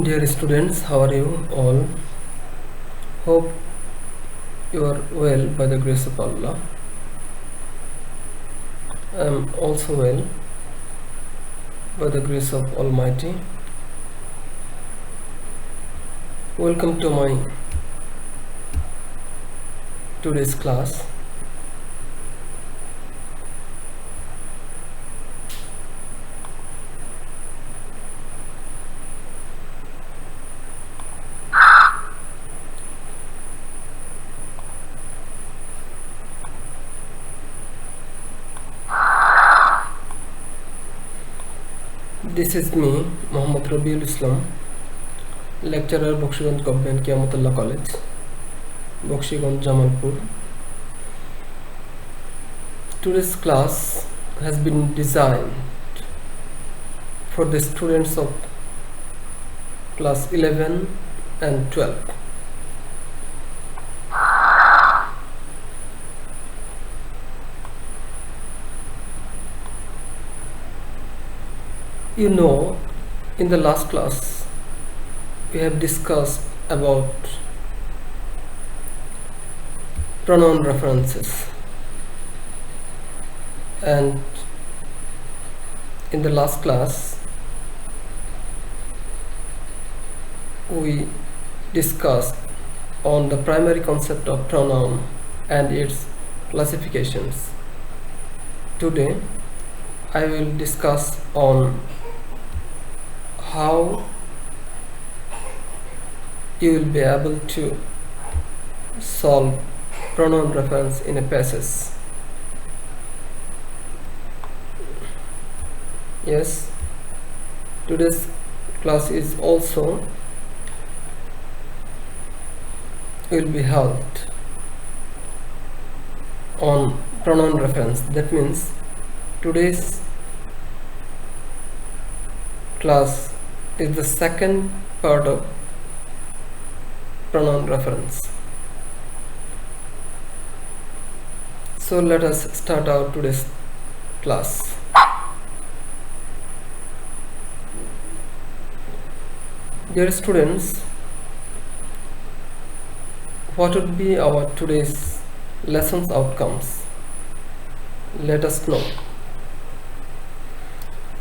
Dear students, how are you all? Hope you are well by the grace of Allah. I am also well by the grace of Almighty. Welcome to my today's class. This is me, Muhammad Rabiul Islam, lecturer, Bakshiganj Government Qiyamutullah College, Bakshiganj, Jamalpur. Today's class has been designed for the students of class 11 and 12. You know, in the last class we have discussed about pronoun references, and in the last class we discussed on the primary concept of pronoun and its classifications. Today I will discuss on how you will be able to solve pronoun reference in a passage. Yes, today's class is also will be held on pronoun reference. That means today's class is the second part of pronoun reference. So let us start our today's class. Dear students, what would be our today's lessons outcomes? Let us know.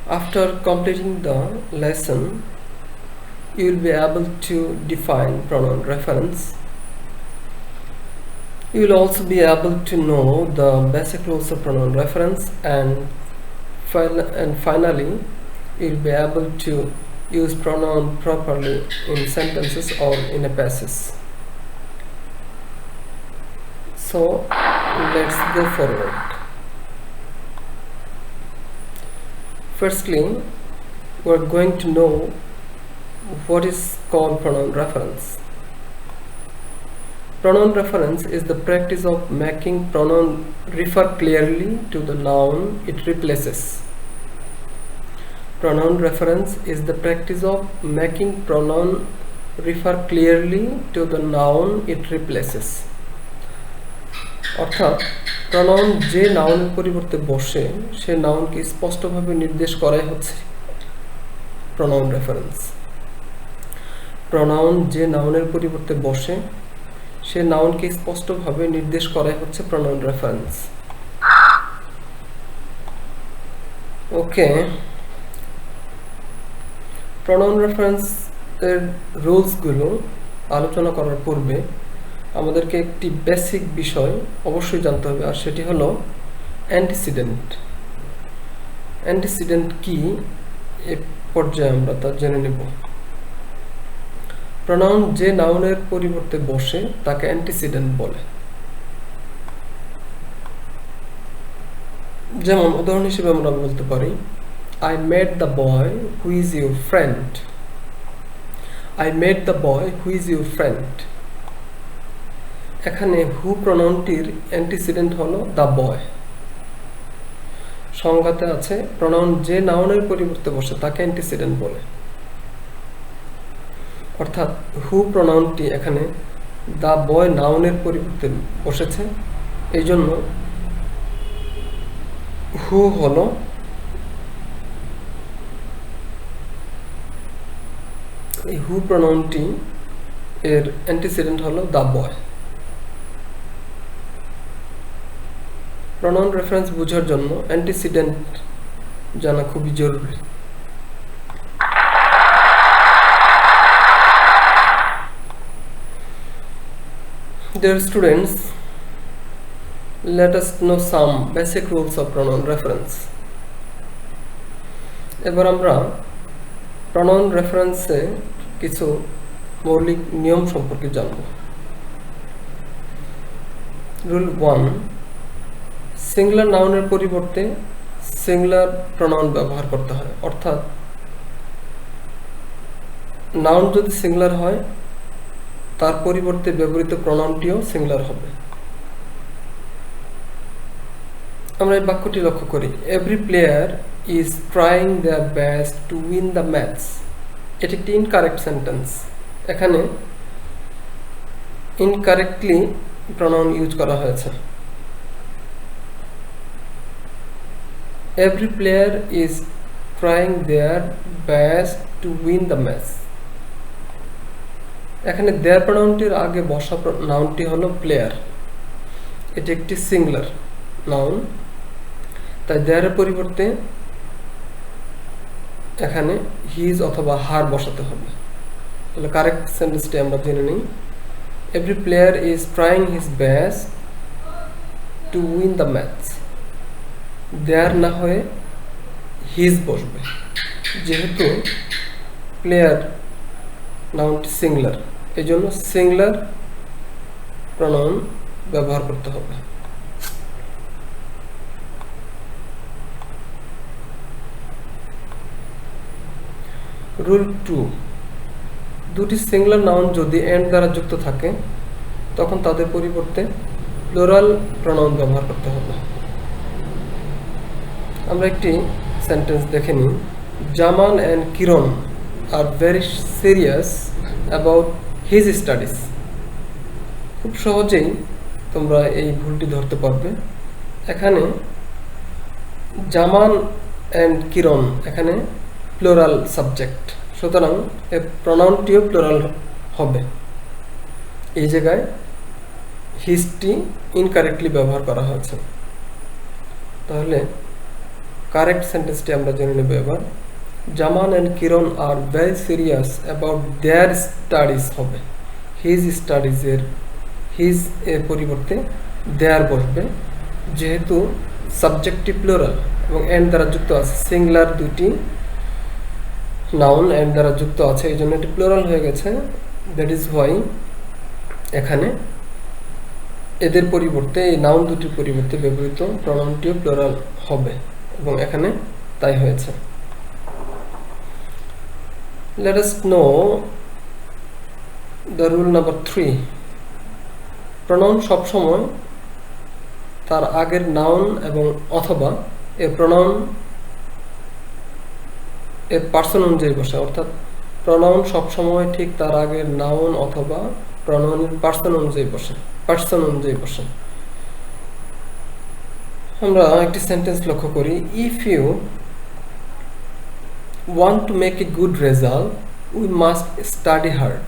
After completing the lesson, you will be able to define pronoun reference. You will also be able to know the basic rules of pronoun reference, and finally you will be able to use pronoun properly in sentences or in a passage. So let's go forward. Firstly, we are going to know what is called pronoun reference. Pronoun reference is the practice of making pronoun refer clearly to the noun it replaces. Pronoun reference is the practice of making pronoun refer clearly to the noun it replaces. অর্থাৎ pronoun যে নাউনের পরিবর্তে বসে সে নাউনকে স্পষ্টভাবে নির্দেশ করাই হচ্ছে pronoun reference. Pronoun যে নাউনের পরিবর্তে বসে সে নাউনকে স্পষ্টভাবে নির্দেশ করাই হচ্ছে প্রনাউন রেফারেন্স। ওকে, প্রনাউন রেফারেন্স এর রুলসগুলো আলোচনা করার পূর্বে আমাদেরকে একটি বেসিক বিষয় অবশ্যই জানতে হবে, আর সেটি হলো অ্যান্টিসিডেন্ট। অ্যান্টিসিডেন্ট কি এ পর্যায়ে আমরা তা জেনে নেব। প্রনাউন যে নাউনের পরিবর্তে বসে তাকে অ্যান্টিসিডেন্ট বলে। যেমন উদাহরণ হিসেবে আমরা বলতে পারি, I met the boy who is your friend. I met the boy who is your friend. এখানে হু প্রনাউনটির অ্যান্টিসিডেন্ট হলো দ্য বয়। সংজ্ঞাতে আছে প্রনাউন যে নাউনের পরিবর্তে বসে তাকে অ্যান্টিসিডেন্ট বলে। অর্থাৎ হু প্রনাউনটি এখানে দ্য বয় নাউনের পরিবর্তে বসেছে, এই জন্য হু হলো এই হু প্রনাউনটি এর অ্যান্টিসিডেন্ট হলো দ্য বয়। প্রনাউন রেফারেন্স বোঝার জন্য অ্যান্টিসিডেন্ট জানা খুবই জরুরি। Dear students, let us know some basic rules of pronoun reference. এবার আমরা প্রনাউন রেফারেন্সে কিছু মৌলিক নিয়ম সম্পর্কে জানব। রুল 1, সিঙ্গুলার নাউনের পরিবর্তে সিঙ্গুলার প্রনাউন ব্যবহার করতে হয়, অর্থাৎ নাউন যদি সিঙ্গুলার হয় তার পরিবর্তে ব্যবহৃত প্রনাউনটিও সিঙ্গুলার হবে। আমরা এই বাক্যটি লক্ষ্য করি, every player is trying their best to win the match. এটি একটি ইনকারেক্ট সেন্টেন্স। এখানে ইনকারেক্টলি প্রনাউন ইউজ করা হয়েছে। Every player is trying their best to win the match. এখানে দেয়ার প্রনাউনটির আগে বসা নাউনটি হলো প্লেয়ার। এটি একটি সিঙ্গুলার নাউন, তাই দেয়ারের পরিবর্তে এখানে হিজ অথবা হার বসাতে হবে। তাহলে কারেক্ট সেন্টেন্সটি আমরা জেনে নিই। Every player is trying his best to win the match. Their না হয়ে হিজ বসবে, যেহেতু প্লেয়ার নাউনটি সিঙ্গুলার, এই জন্য সিঙ্গুলার প্রনাউন ব্যবহার করতে হবে। রুল 2, দুটি সিঙ্গুলার নাউন যদি এন্ড দ্বারা যুক্ত থাকে তখন তাদের পরিবর্তে প্লুরাল প্রনাউন ব্যবহার করতে হবে। আমরা একটি সেন্টেন্স দেখে নিই। Zaman and Kiran are very serious about his studies. খুব সহজেই তোমরা এই ভুলটি ধরতে পারবে। এখানে জামান অ্যান্ড কিরণ এখানে প্লুরাল সাবজেক্ট, সুতরাং এর প্রনাউনটিও প্লুরাল হবে। এই জায়গায় হিজটি ইনকারেক্টলি ব্যবহার করা হয়েছে। তাহলে কারেক্ট সেন্টেন্সটি আমরা জেনে নেব এবার। Zaman and Kiran are very serious about their studies হবে। হিজ স্টাডিজের হিজ এর পরিবর্তে দেয়ার বসবে, যেহেতু সাবজেক্টটি প্লুরাল এবং এন্ড দ্বারা যুক্ত আছে। সিঙ্গুলার দুটি নাউন এন্ড দ্বারা যুক্ত আছে, এই জন্য এটি প্লুরাল হয়ে গেছে। দ্যাট ইজ হোয়াই এখানে এদের পরিবর্তে, এই নাউন দুটির পরিবর্তে ব্যবহৃত প্রনাউনটিও প্লুরাল হবে এবং এখানে তাই হয়েছে। Let us know the rule number 3. Pronoun সবসময় তার আগের নাউন এবং অথবা এর প্রনাউন এর পার্সন অনুযায়ী বসে, অর্থাৎ প্রনাউন সবসময় ঠিক তার আগের নাউন অথবা প্রনাউনের পার্সন অনুযায়ী বসে। আমরা একটি সেন্টেন্স লক্ষ্য করি। If you want to make a good result we must study hard।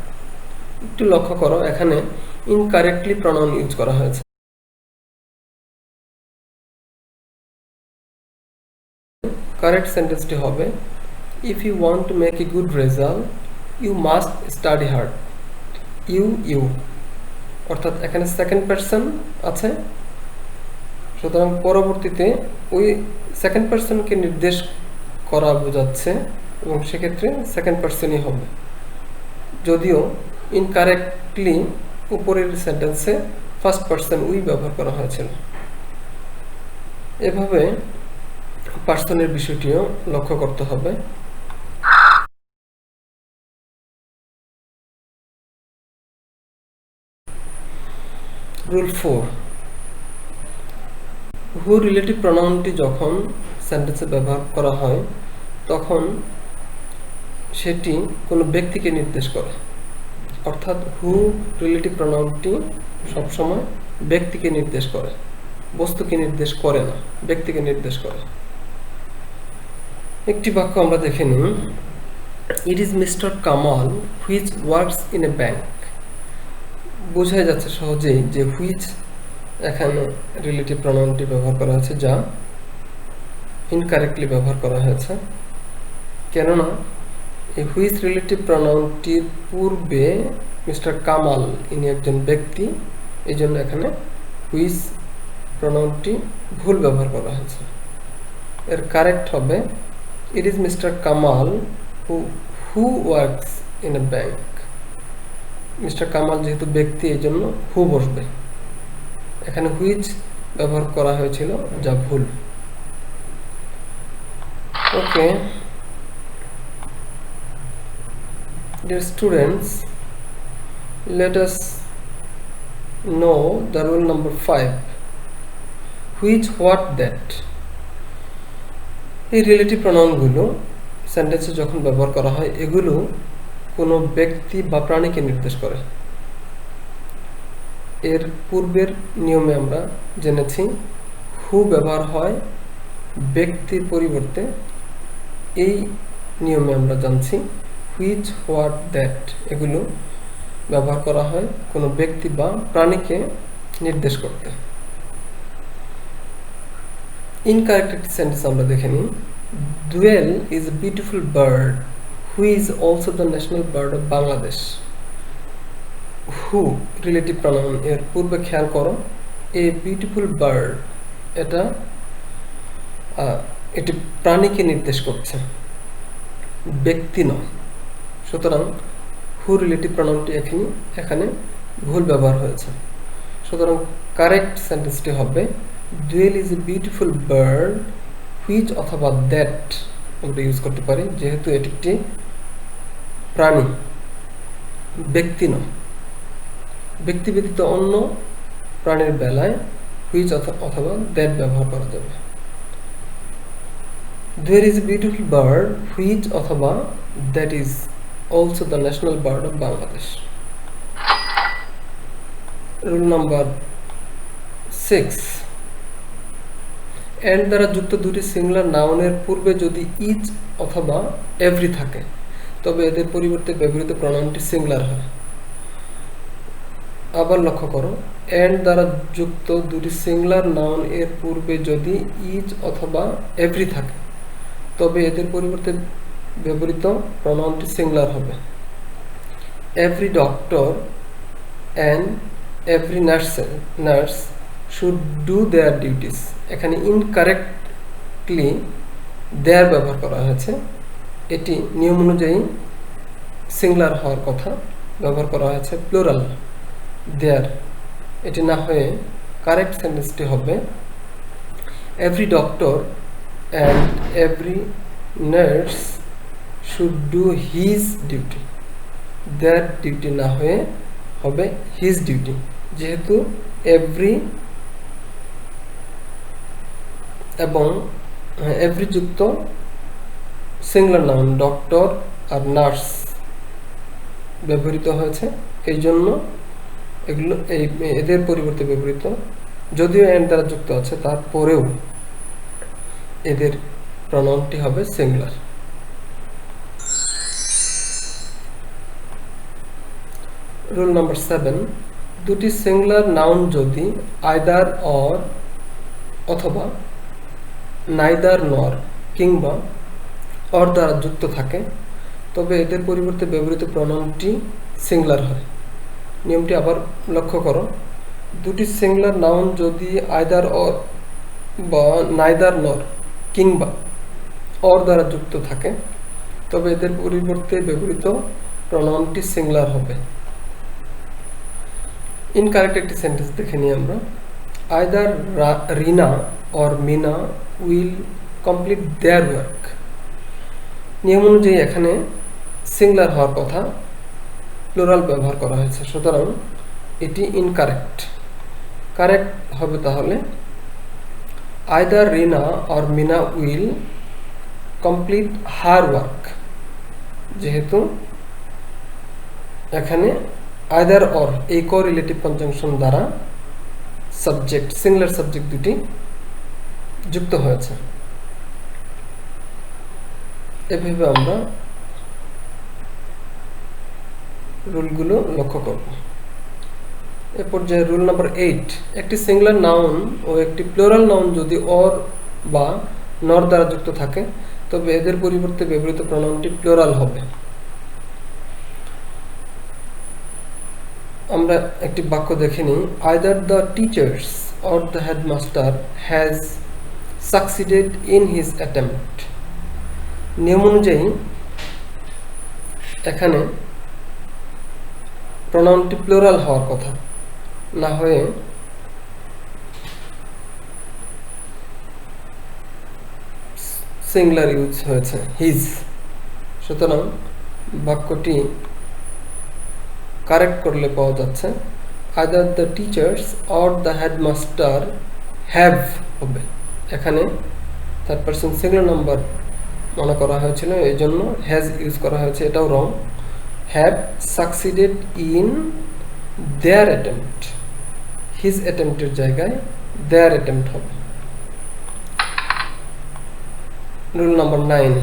একটু লক্ষ্য করো, এখানে ইনকারেক্টলি প্রনাউন ইউজ করা হয়েছে। কারেক্ট সেন্টেন্সটি হবে if you want to make a good result you must study hard। You অর্থাৎ এখানে সেকেন্ড পারসন আছে, সুতরাং পরবর্তীতে ওই সেকেন্ড পারসনকে নির্দেশ করা বোঝাচ্ছে এবং সেক্ষেত্রে সেকেন্ড পারসনই হবে, যদিও ইনকারেক্টলি উপরের সেন্টেন্সে ফার্স্ট পারসন উই ব্যবহার করা হয়েছিল। এভাবে পার্সনের বিষয়টিও লক্ষ্য করতে হবে। রুল 4, হু রিলেটিভ প্রনাউনটি যখন সেন্টেন্সে ব্যবহার করা হয় তখন সেটি কোনো ব্যক্তিকে নির্দেশ করে, অর্থাৎ হু রিলেটিভ প্রনাউনটি সবসময় ব্যক্তিকে নির্দেশ করে, বস্তুকে নির্দেশ করে না, ব্যক্তিকে নির্দেশ করে। একটি বাক্য আমরা দেখে নিই। It is mister Kamal which works in a bank. বোঝাই যাচ্ছে সহজেই যে হুইচ এখানে রিলেটিভ প্রনাউনটি ব্যবহার করা হয়েছে, যা ইনকারেক্টলি ব্যবহার করা হয়েছে। কেননা এই হুইচ রিলেটিভ প্রনাউনটির পূর্বে মিস্টার কামাল ইনি একজন ব্যক্তি, এই জন্য এখানে হুইচ প্রনাউনটি ভুল ব্যবহার করা হয়েছে। এর কারেক্ট হবে it is mister Kamal who works in a bank. Mister Kamal যেহেতু ব্যক্তি, এই জন্য হু বসবে। এখানে হুইচ ব্যবহার করা হয়েছিল, যা ভুল। ওকে, dear students, let us know the rule number 5, which, what, that। এই রিলেটিভ প্রনাউনগুলো সেন্টেন্সে যখন ব্যবহার করা হয়, এগুলো কোনো ব্যক্তি বা প্রাণীকে নির্দেশ করে। এর পূর্বের নিয়মে আমরা জেনেছি হু ব্যবহার হয় ব্যক্তির পরিবর্তে। এই নিয়মে আমরা জানছি হুইচ, হোয়াট, দ্যাট এগুলো ব্যবহার করা হয় কোনো ব্যক্তি বা প্রাণীকে নির্দেশ করতে। ইনকারেক্ট একটি সেন্টেন্স আমরা দেখে নিই। Doyel is a beautiful bird who is also the national bird of Bangladesh. Who relative pronoun, এর পূর্বে খেয়াল করো এ বিউটিফুল বার্ড, এটি প্রাণীকে নির্দেশ করছে, ব্যক্তি নয়। সুতরাং হু রিলেটিভ প্রনাউনটি এখানে ভুল ব্যবহার হয়েছে। সুতরাং কারেক্ট সেন্টেন্সটি হবে doyel is a beautiful bird which অথবা দ্যাট আমরা ইউজ করতে পারি, যেহেতু এটি একটি প্রাণী, ব্যক্তি নয়। ব্যক্তি ব্যতীত অন্য প্রাণীর বেলায় হুইচ অথবা দ্যাট ব্যবহার করা যাবে। There is a beautiful bird which অথবা that is also the national bird of Bangladesh. Rule number 6, and দ্বারা যুক্ত দুটি সিঙ্গুলার নাউনের পূর্বে যদি ইচ অথবা এভরি থাকে, তবে এদের পরিবর্তে ব্যবহৃত প্রনাউনটি সিঙ্গুলার হয়। আবার লক্ষ্য করো, এন্ড দ্বারা যুক্ত দুটি সিঙ্গুলার নাউন এর পূর্বে যদি ইচ অথবা এভরি থাকে, তবে এদের পরিবর্তে ব্যবহৃত প্রনাউনটি সিঙ্গুলার হবে। Every doctor and every nurse should do their duties. এখানে ইনকারেক্টলি দেয়ার ব্যবহার করা হয়েছে, এটি নিয়ম অনুযায়ী সিঙ্গুলার হওয়ার কথা, ব্যবহার করা হয়েছে প্লুরাল দেয়ার। এটি না হয়ে কারেক্ট সেন্টেন্সটি হবে every doctor and every nurse should do his duty। their duty না হয়ে হবে his duty, যেহেতু every এবং every যুক্ত সিঙ্গুলার নাউন ডক্টর আর নার্স ব্যবহৃত হয়েছে, এই জন্য এগুলো এদের পরিবর্তে ব্যবহৃত, যদিও এন্ড দ্বারা যুক্ত আছে তারপরেও এদের প্রনাউনটি হবে সিঙ্গুলার। রুল নাম্বার 7, দুটি সিঙ্গুলার নাউন যদি আইদার অর অথবা নাইদার নর কিংবা অর দ্বারা যুক্ত থাকে, তবে এদের পরিবর্তে ব্যবহৃত প্রনাউনটি সিঙ্গুলার হয়। নিয়মটি আবার লক্ষ্য করো, দুটি সিঙ্গুলার নাউন যদি আইদার অর বা নাইদার নর কিংবা অর দ্বারা যুক্ত থাকে, তবে এদের পরিবর্তে ব্যবহৃত প্রনাউনটি সিঙ্গুলার হবে। ইনকারেক্ট একটি সেন্টেন্স দেখে নিই আমরা। Either Rina or Mina will complete their work. নিয়ম অনুযায়ী এখানে সিঙ্গুলার হওয়ার কথা, প্লুরাল ব্যবহার করা হয়েছে, সুতরাং এটি ইনকারেক্ট। কারেক্ট হবে তাহলে either Rina or Mina will complete her work, যেহেতু এখানে আইদার অর এই কোরিলেটিভ কনজাংশন দ্বারা সাবজেক্ট, সিঙ্গুলার সাবজেক্ট দুটি যুক্ত হয়েছে। এভাবে আমরা রুলগুলো লক্ষ্য করব। এ পর্যায়ে রুল নাম্বার 8, একটি সিঙ্গুলার নাউন ও একটি প্লুরাল নাউন যদি অর বা নর দ্বারা যুক্ত থাকে তবে এদের পরিবর্তে ব্যবহৃত প্রনাউনটি প্লুরাল হবে। আমরা একটি বাক্য দেখে নিই। Either the teachers or the headmaster has succeeded in his attempt. নিয়ম অনুযায়ী এখানে প্রনাউনটি প্লুরাল হওয়ার কথা, না হয়ে সিঙ্গুলার ইউজ হয়েছে হিজ। সুতরাং বাক্যটি কারেক্ট করলে পাওয়া যাচ্ছে either the teachers or the headmaster have হবে। এখানে থার্ড পারসন সিঙ্গুলার নাম্বার মনে করা হয়েছিল, এই জন্য হ্যাজ ইউজ করা হয়েছে, এটাও wrong. Have succeeded in their attempt, his অ্যাটেম্পটের জায়গায় দেয়ার অ্যাটেম্পট হবে। রুল নাম্বার 9,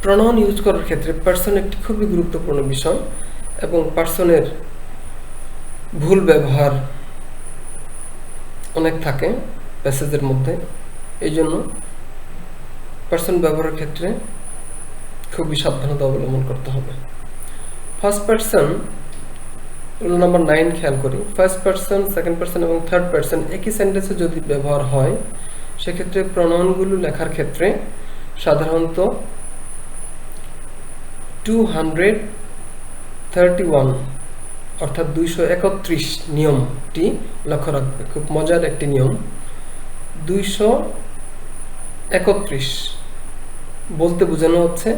প্রনাউন ইউজ করার ক্ষেত্রে পার্সন একটি খুবই গুরুত্বপূর্ণ বিষয় এবং পার্সনের ভুল ব্যবহার অনেক থাকে প্যাসেজের মধ্যে। এই জন্য পার্সন ব্যবহারের ক্ষেত্রে খুবই সাবধানতা অবলম্বন করতে হবে। ফার্স্ট পার্সন, রুল নাম্বার 9 খেয়াল করি। ফার্স্ট পার্সন, সেকেন্ড পার্সন এবং থার্ড পার্সন একই সেন্টেন্সে যদি ব্যবহার হয় সেক্ষেত্রে প্রনাউনগুলো লেখার ক্ষেত্রে সাধারণত 231 অর্থাৎ 231 নিয়মটি লক্ষ্য রাখবে। খুব মজার একটি নিয়ম। 231 বলতে বোঝানো হচ্ছে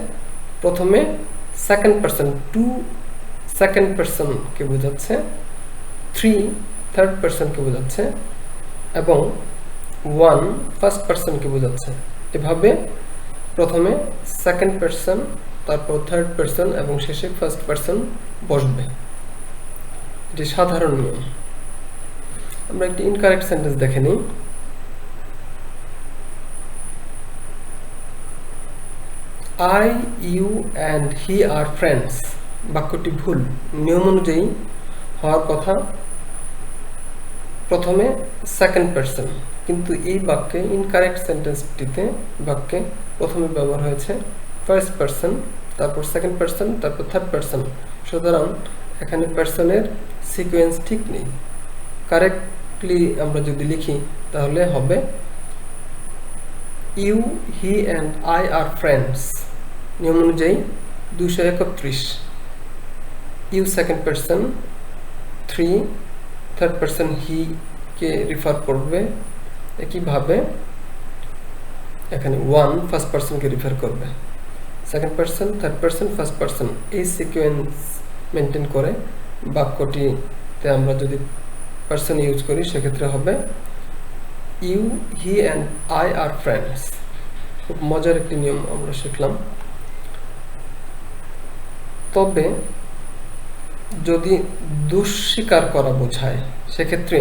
প্রথমে সেকেন্ড পার্সন, 2 সেকেন্ড পার্সনকে বোঝাচ্ছে, 3 থার্ড পার্সনকে বোঝাচ্ছে এবং 1 ফার্স্ট পার্সনকে বোঝাচ্ছে। এভাবে প্রথমে সেকেন্ড পার্সন, তারপর থার্ড পার্সন এবং শেষে ফার্স্ট পার্সন বসবে। এটি সাধারণ নিয়ম। আমরা একটি ইনকারেক্ট সেন্টেন্স দেখে নিই। I, you and he are friends। বাক্যটি ভুল। নিয়ম অনুযায়ী হওয়ার কথা প্রথমে সেকেন্ড পার্সন, কিন্তু এই বাক্যে ইনকারেক্ট সেন্টেন্সটিতে বাক্যে প্রথমে ব্যবহার হয়েছে ফার্স্ট পার্সন, তারপর সেকেন্ড পার্সন, তারপর থার্ড পার্সন। সুতরাং এখানে পার্সনের সিকোয়েন্স ঠিক নেই। কারেক্টলি আমরা যদি লিখি তাহলে হবে you, he and I are friends. নিয়ম অনুযায়ী 231, you second person, 3 third person he কে রিফার করবে। একইভাবে এখানে 1 ফার্স্ট পার্সনকে রিফার করবে। Second person, third person, first person, এই সিকোয়েন্স মেনটেন করে বাক্যটিতে আমরা যদি পার্সন ইউজ করি সেক্ষেত্রে হবে you, he and I are friends. খুব মজার একটি নিয়ম আমরা শিখলাম। তবে যদি দুঃস্বীকার করা বোঝায় সেক্ষেত্রে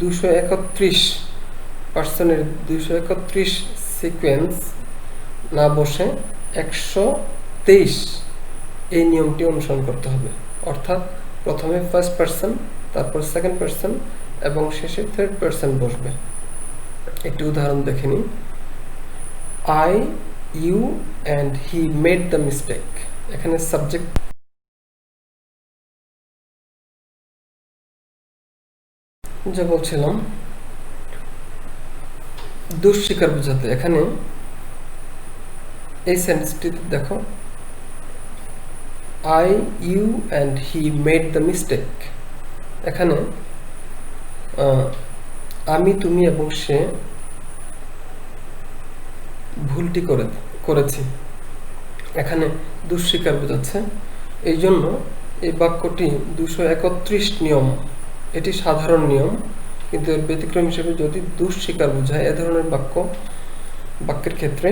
231 পার্সনের 231 সিকোয়েন্স না বসে 123 এই নিয়মটি অনুসরণ করতে হবে। অর্থাৎ প্রথমে ফার্স্ট পার্সন, তারপর সেকেন্ড পার্সন এবং শেষে থার্ড পার্সন বসবে। একটি উদাহরণ দেখে নিই। I, you and he made the mistake. এখানে সাবজেক্ট যা বলছিলাম দুঃস্বীকার বোঝাতে, এখানে এই সেন্টেন্সটিতে দেখো I, you and he made the mistake. এখানে আমি, তুমি এবং সে ভুলটি করেছি। এখানে দুঃস্বীকার বোঝাচ্ছে। এই জন্য এই বাক্যটি 231 নিয়ম, এটি সাধারণ নিয়ম, কিন্তু এর ব্যতিক্রম হিসেবে যদি দুঃস্বীকার বোঝায় এ ধরনের বাক্যের ক্ষেত্রে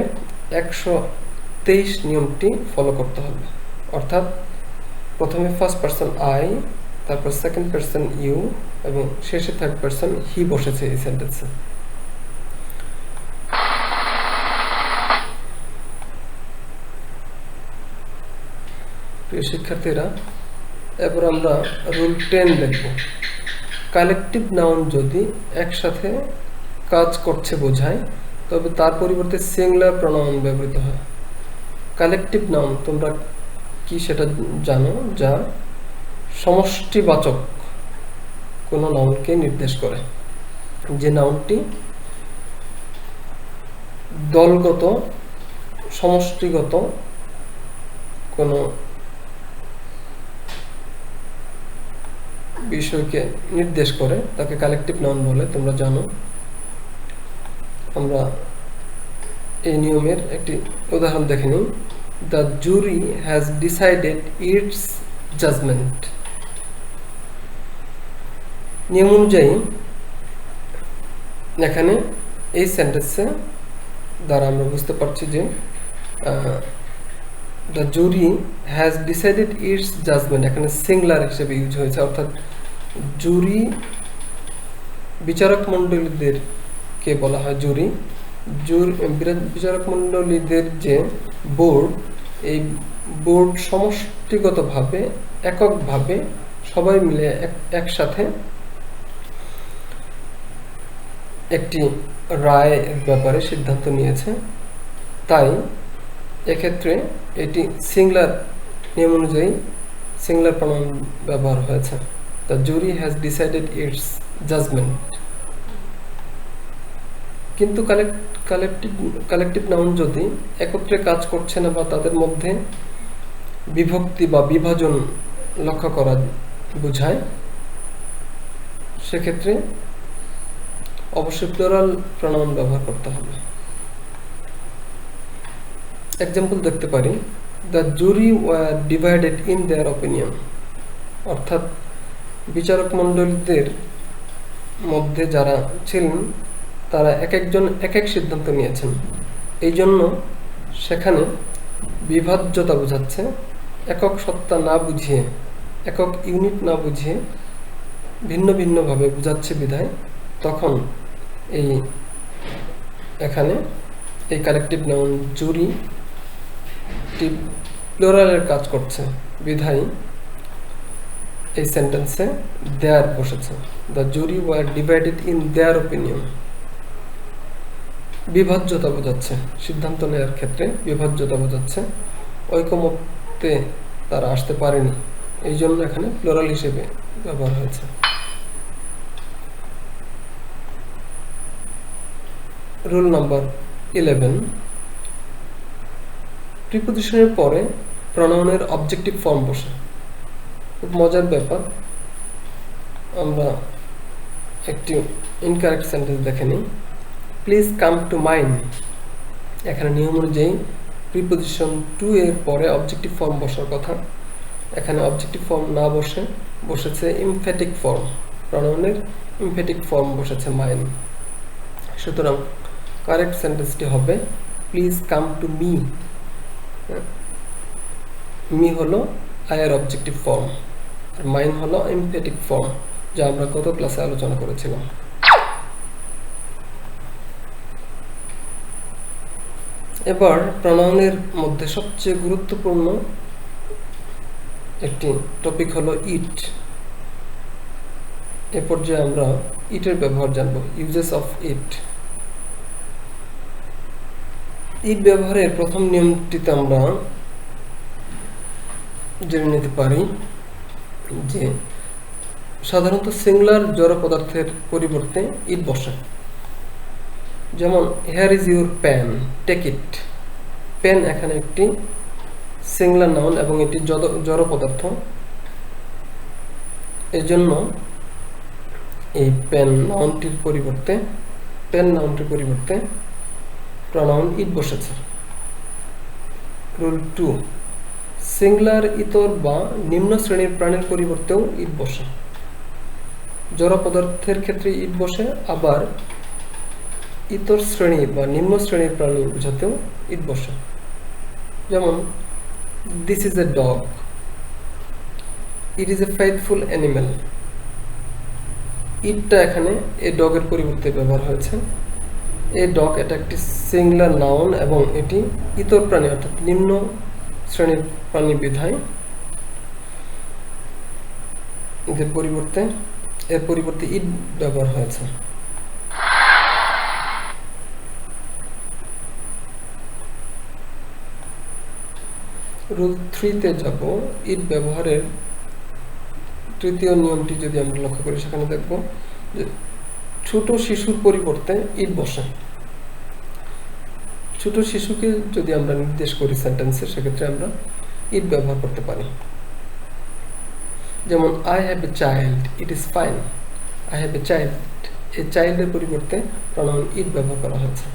123 নিয়মটি ফলো করতে হবে। অর্থাৎ প্রথমে ফার্স্ট পার্সন আই, তারপর সেকেন্ড পার্সন ইউ এবং শেষে থার্ড পার্সন হি বসেছে এই সেন্টেন্সে। প্রিয় শিক্ষার্থীরা, এরপর আমরা রুল 10 দেখব। কালেকটিভ নাউন যদি একসাথে কাজ করছে বোঝায়, তবে তার পরিবর্তে সিঙ্গুলার প্রোনাউন ব্যবহৃত হয়। কালেকটিভ নাউন তোমরা কি সেটা জানো, যা সমষ্টিবাচক কোনো নাউনকে নির্দেশ করে, যে নাউনটি দলগত সমষ্টিগত কোনো বিষয়কে নির্দেশ করে, তাকে কালেকটিভ নাউন বলে। তোমরা জানো, আমরা এই নিয়মের একটি উদাহরণ দেখে নিই। The jury has decided its judgment. নিয়ম অনুযায়ী এখানে এই সেন্টেন্সে দ্বারা আমরা বুঝতে পারছি যে the jury has decided its judgment এখানে সিঙ্গুলার হিসেবে ইউজ হয়েছে, অর্থাৎ জুরি বিচারক মণ্ডলীদেরকে বলা হয় জুরি। বিচারক মণ্ডলীদের যে বোর্ড, এই বোর্ড সমষ্টিগতভাবে এককভাবে সবাই মিলে একসাথে একটি রায়ের ব্যাপারে সিদ্ধান্ত নিয়েছে। তাই এক্ষেত্রে এটি সিঙ্গুলার নিয়ম অনুযায়ী সিঙ্গুলার প্রোনাউন ব্যবহার হয়েছে। The jury has decided its judgment. কিন্তু কালেকটিভ নাউন যদি একত্রে কাজ করছে না বা তাদের মধ্যে বিভক্তি বা বিভাজন লক্ষ্য করা বোঝায়, সেক্ষেত্রে অবশ্যই প্লুরাল প্রোনাউন ব্যবহার করতে হবে। এক্সাম্পল দেখতে পারি, the jury were divided in there opinion, অর্থাৎ বিচারক মণ্ডলীদের মধ্যে যারা ছিলেন তারা এক একজন এক এক সিদ্ধান্ত নিয়েছেন। এই জন্য সেখানে বিভাজ্যতা বোঝাচ্ছে, একক সত্তা না বুঝিয়ে, একক ইউনিট না বুঝিয়ে ভিন্ন ভিন্নভাবে বোঝাচ্ছে বিধায় তখন এখানে এই কালেকটিভ নাউন জুরি প্লুরালের কাজ করছে বিধায় এই সেন্টেন্সে দেয়ার বসেছে। The jury were divided in their opinion, বিভাজ্যতা বোঝাচ্ছে, সিদ্ধান্ত নেওয়ার ক্ষেত্রে বিভাজ্যতা বোঝাচ্ছে, ঐকমত্যে তারা আসতে পারেনি, এই জন্য এখানে প্লুরাল হিসেবে ব্যবহার হয়েছে। রুল নাম্বার 11, প্রিপোজিশনের পরে প্রোনাউনের অবজেক্টিভ ফর্ম বসে। খুব মজার ব্যাপার, আমরা একটি ইনকারেক্ট সেন্টেন্স দেখে নিই। প্লিজ কাম টু মাইন্ড, এখানে নিয়ম অনুযায়ী প্রিপোজিশন টু এর পরে অবজেক্টিভ ফর্ম বসার কথা, এখানে অবজেক্টিভ ফর্ম না বসেছে এমফ্যাটিক ফর্ম, প্রোনাউনের এমফ্যাটিক ফর্ম বসেছে মাইন্ড। সুতরাং কারেক্ট সেন্টেন্সটি হবে please come to me. Me হলো আয়ের অবজেক্টিভ ফর্ম, আর মাইন হলো এমফ্যাটিক ফর্ম, যা আমরা গত ক্লাসে আলোচনা করেছিলাম। এবার প্রোনাউনের মধ্যে সবচেয়ে গুরুত্বপূর্ণ একটি টপিক হলো ইট। এ পর্যায়ে আমরা ইটের ব্যবহার জানব, ইউজেস অফ ইট। ইট ব্যবহারের প্রথম নিয়মটিতে আমরা জেনে নিতে পারি যে সাধারণত সিঙ্গুলার জড় পদার্থের পরিবর্তে ইট বসে। যেমন here is your pen, take it. Pen এখানে একটি সিঙ্গুলার নাউন এবং এটি জড় পদার্থ, এর জন্য এই পেন নাউনটির পরিবর্তে প্রোনাউন ইট বসেছে। রুল 2, সিঙ্গুলার ইতর বা নিম্ন শ্রেণীর প্রাণীর পরিবর্তেও ইট বসে। জড় পদার্থের ক্ষেত্রে ইট বসে, আবার ইতর শ্রেণী বা নিম্ন শ্রেণীর প্রাণী বোঝাতেও ইট বসে। যেমন this is a dog, it is a faithful animal. ইটটা এখানে এ ডগের পরিবর্তে ব্যবহার হয়েছে। এ ডগ এটা একটি সিঙ্গুলার নাউন এবং এটি ইতর প্রাণী অর্থাৎ নিম্ন শ্রেণীর প্রাণী বিধায় এর পরিবর্তে ইট ব্যবহার হয়েছে। রুল 3-তে যাব। ইট ব্যবহারের তৃতীয় নিয়মটি যদি আমরা লক্ষ্য করি, সেখানে দেখব যে ছোট শিশুর পরিবর্তে ইট বসে। ছোট শিশুকে যদি আমরা নির্দেশ করি সেন্টেন্সে, সেক্ষেত্রে আমরা ইট ব্যবহার করতে পারি। যেমন I have a child, it is fine. I have a child, এই চাইল্ডের পরিবর্তে প্রনাউন ইট ব্যবহার করা হয়েছে।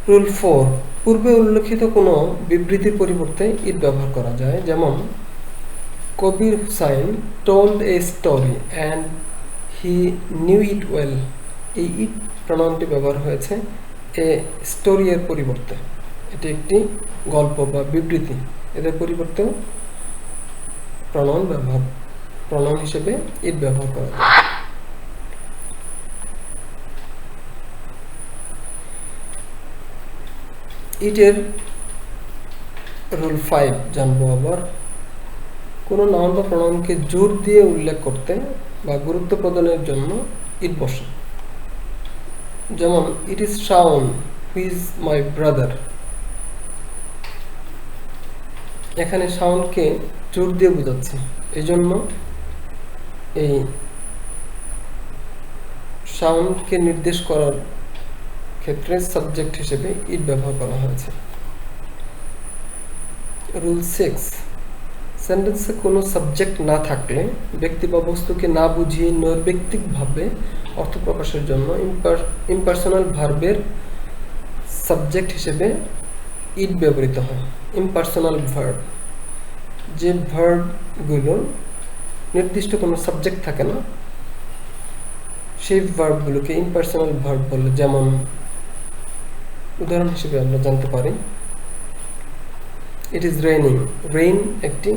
রুল 4, পূর্বে উল্লেখিত কোনো বিবৃতির পরিবর্তে ইট ব্যবহার করা যায়। যেমন Kabir Hussain told a story and he knew it well. এই ইট প্রনাউনটি ব্যবহার হয়েছে এ স্টোরি এর পরিবর্তে। এটি একটি গল্প বা বিবৃতি, এদের পরিবর্তেও প্রনাউন হিসেবে ইট ব্যবহার করা যায়। ইটের রুল 5 জানবো আবার। কোনো নাউন বা প্রনাউনকে জোর দিয়ে উল্লেখ করতে বা গুরুত্ব প্রদানের জন্য ইট বসে। যেমন it is Shaon who is my brother. এখানে শাওনকে জোর দিয়ে বোঝাচ্ছে, এই জন্য এই শাওনকে নির্দেশ করার ক্ষেত্রে সাবজেক্ট হিসেবে ইট ব্যবহার করা হয়েছে। রুল 6, সেন্টেন্সে কোনো সাবজেক্ট না থাকলে ব্যক্তি বা বস্তুকে না বুঝিয়ে নৈর্ব্যক্তিকভাবে অর্থ প্রকাশের জন্য ইম্পার্সোনাল ভার্বের সাবজেক্ট হিসেবে ইট ব্যবহৃত হয়। ইম্পার্সোনাল ভার্ব, যে ভার্বগুলোর নির্দিষ্ট কোনো সাবজেক্ট থাকে না, সেই ভার্বগুলোকে ইম্পার্সোনাল ভার্ব বলে। যেমন উদাহরণ হিসেবে আমরা জানতে পারি ইট ইজ রেইনিং। রেইন একটি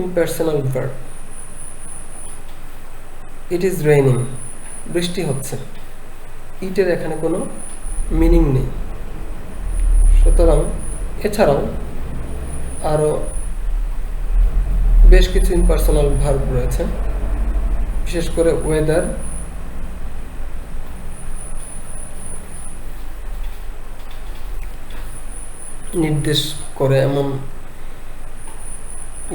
impersonal verb. It is raining, বৃষ্টি হচ্ছে। ইটের এখানে কোনো মিনিং নেই। সুতরাং এছাড়াও আরও বেশ কিছু ইম্পার্সোনাল ভার্ব রয়েছে, বিশেষ করে ওয়েদার, নির্দেশ করে এমন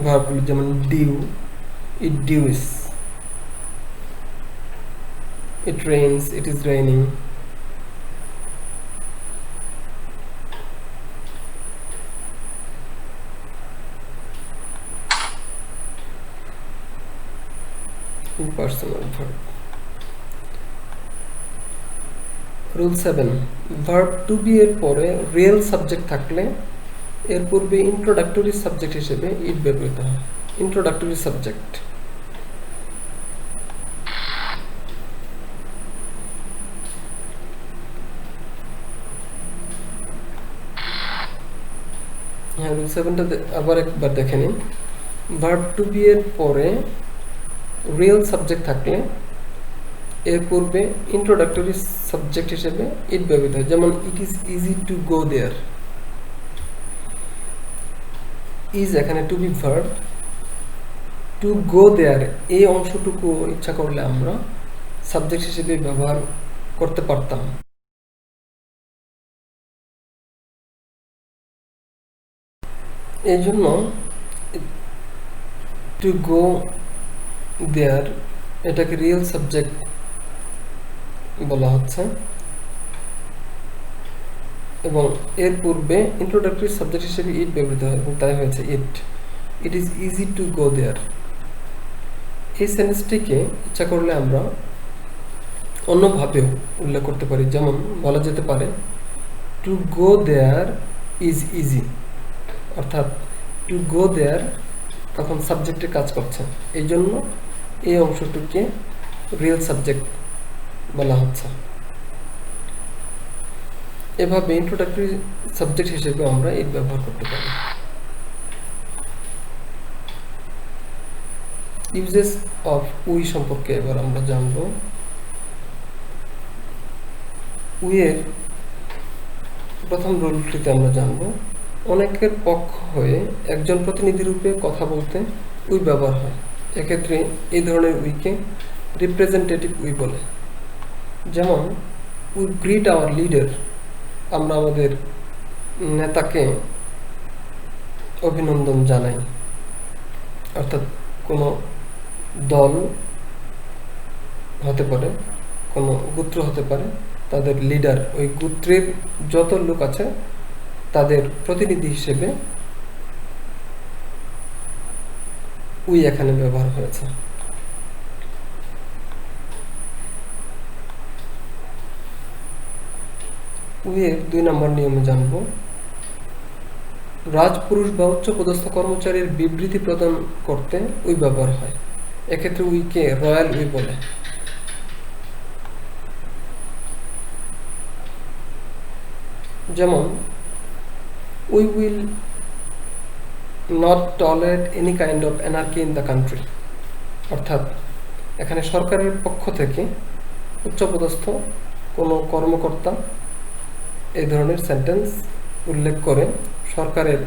ভার্বগুলো, যেমন dew, it dews, it rains, it is raining. Impersonal verb. Rule 7, verb to be এর পরে রিয়েল সাবজেক্ট থাকলে এর পূর্বে ইন্ট্রোডাক্টরি সাবজেক্ট হিসেবে ইট ব্যবহৃত হয়। ইন্ট্রোডাক্টরি সাবজেক্ট, হ্যাঁ, রুল 7টা আবার একবার দেখে নিন। ভার্ব টু বি এর পরে রিয়েল সাবজেক্ট থাকলে এর পূর্বে ইন্ট্রোডাক্টরি সাবজেক্ট হিসেবে ইট ব্যবহৃত হয়। যেমন it is easy to go there. Is এখানে to be verb, to go there এই অংশটুকু ইচ্ছা করলে আমরা সাবজেক্ট হিসেবে ব্যবহার করতে পারতাম। এই জন্য টু গো দেয়ার এটাকে রিয়েল সাবজেক্ট বলা হচ্ছে, এবং এর পূর্বে ইন্ট্রোডাক্টরি সাবজেক্ট হিসেবে ইট ব্যবহৃত হয়, এবং তাই হয়েছে it. It is easy to go there. এই সেন্টেন্সটিকে ইচ্ছা করলে আমরা অন্যভাবেও উল্লেখ করতে পারি। যেমন বলা যেতে পারে to go there is easy, অর্থাৎ টু গো দেয়ার তখন সাবজেক্টে কাজ করছে, এই জন্য এই অংশটিকে রিয়েল সাবজেক্ট বলা হচ্ছে। এভাবে ইন্ট্রোডাক্টরি সাবজেক্ট হিসেবে আমরা ইট ব্যবহার করতে পারি। ইউজেস অফ উই সম্পর্কে এবার আমরা জানব। উইয়ের প্রথম রুলটিতে আমরা জানব অনেকের পক্ষ হয়ে একজন প্রতিনিধি রূপে কথা বলতে উই ব্যবহার হয়। এক্ষেত্রে এই ধরনের উইকে রিপ্রেজেন্টেটিভ উই বলে। যেমন উই গ্রিট আওয়ার লিডার, আমরা আমাদের নেতাকে অভিনন্দন জানাই। অর্থাৎ কোনো দল হতে পারে, কোনো গোত্র হতে পারে, তাদের লিডার, ওই গোত্রের যত লোক আছে তাদের প্রতিনিধি হিসেবে উই এখানে ব্যবহার হয়েছে। উইয়ের 2 নম্বর নিয়মে জানব। রাজপুরুষ বা উচ্চপদস্থ কর্মচারীর বিবৃতি প্রদান করতে উই ব্যবহার হয়। এক্ষেত্রে উইকে রয়্যাল উই বলে। যেমন we will not tolerate any kind of anarchy in the country. অর্থাৎ এখানে সরকারের পক্ষ থেকে উচ্চপদস্থ কোনো কর্মকর্তা এই ধরনের সেন্টেন্স উল্লেখ করে সরকারের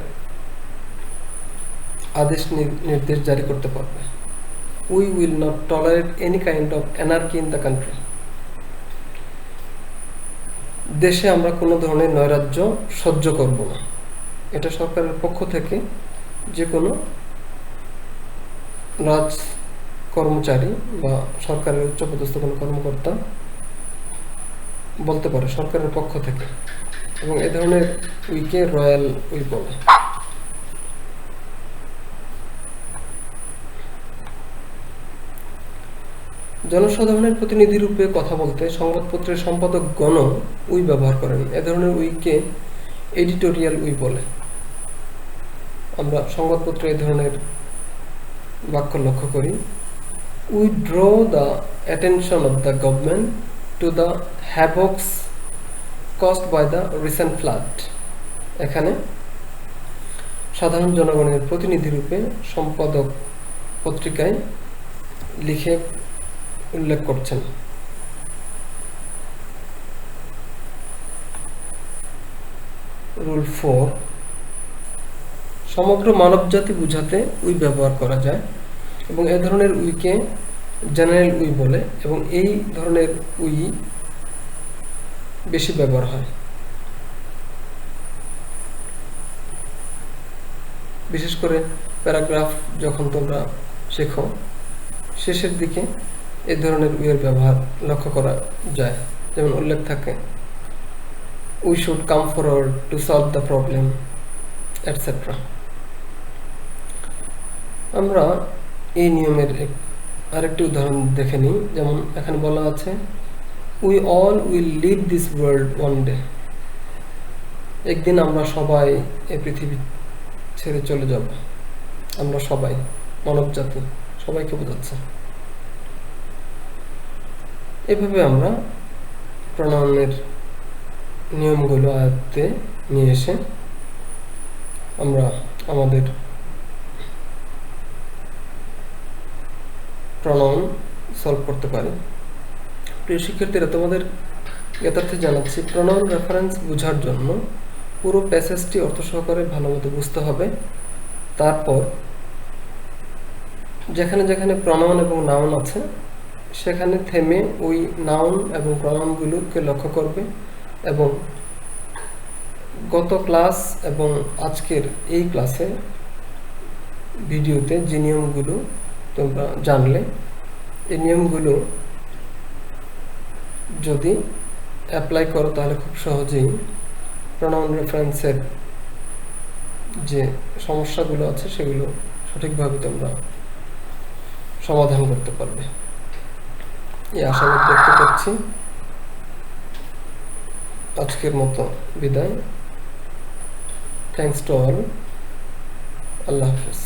আদেশ নির্দেশ জারি করতে পারবে। We will not tolerate any kind of anarchy in the country. দেশে আমরা কোনো ধরনের নৈরাজ্য সহ্য করব না, এটা সরকারের পক্ষ থেকে যে কোনো রাজ কর্মচারী বা সরকারের উচ্চপদস্থ কোনো কর্মকর্তা বলতে পারে সরকারের পক্ষ থেকে, এবং এ ধরনের উইকে রয়্যাল উই বলে। জনসাধারণের প্রতিনিধি রূপে কথা বলতে সংবাদপত্রের সম্পাদকগণ উই ব্যবহার করেন। এ ধরনের উইকে এডিটোরিয়াল উই বলে। আমরা সংবাদপত্রে এই ধরনের বাক্য লক্ষ্য করি। We draw the attention of the government to the havocs caused by the recent flood. এখানে সাধারণ জনগণের প্রতিনিধি রূপে সম্পাদক পত্রিকায় লিখে উল্লেখ করছেন। রুল 4, সমগ্র মানবজাতি বুঝাতে উই ব্যবহার করা যায় এবং এ ধরনের উইকে জেনারেল উই বলে, এবং এই ধরনের উই বেশি ব্যবহার হয়। বিশেষ করে প্যারাগ্রাফ যখন তোমরা শেখো, শেষের দিকে এই ধরনের উইয়ের ব্যবহার লক্ষ্য করা যায়। যেমন উল্লেখ থাকে, we should come forward to solve the problem, etcetera. আমরা এই নিয়মের আরেকটি উদাহরণ দেখে নিই। যেমন এখানে বলা আছে, we all will leave this world one day. একদিন আমরা সবাই এই পৃথিবী ছেড়ে চলে যাব। আমরা সবাই, মানবজাতি, সবাইকে বোঝাচ্ছে। এভাবে আমরা প্রণয়নের নিয়মগুলো আয়ত্তে নিয়ে এসে আমরা আমাদের প্রণয়ন সলভ করতে পারি। প্রিয় শিক্ষার্থীরা, তোমাদের জ্ঞাতার্থে জানাচ্ছি, প্রণয়ন রেফারেন্স বোঝার জন্য পুরো প্যাসেজটি অর্থ সহকারে ভালো মতো বুঝতে হবে। তারপর যেখানে যেখানে প্রণয়ন এবং নাউন আছে সেখানে থেমে ওই নাউন এবং প্রণয়নগুলোকে লক্ষ্য করবে, এবং গত ক্লাস এবং আজকের এই ক্লাসে ভিডিওতে যে নিয়মগুলো তোমরা জানলে, এই নিয়মগুলো যদি অ্যাপ্লাই করো তাহলে খুব সহজেই প্রনাউন রেফারেন্সের যে সমস্যাগুলো আছে সেগুলো সঠিকভাবে তোমরা সমাধান করতে পারবে। এই আশাবাদ ব্যক্ত করছি। আজকের মতো বিদায়। Thanks to all. আল্লাহ হাফেজ।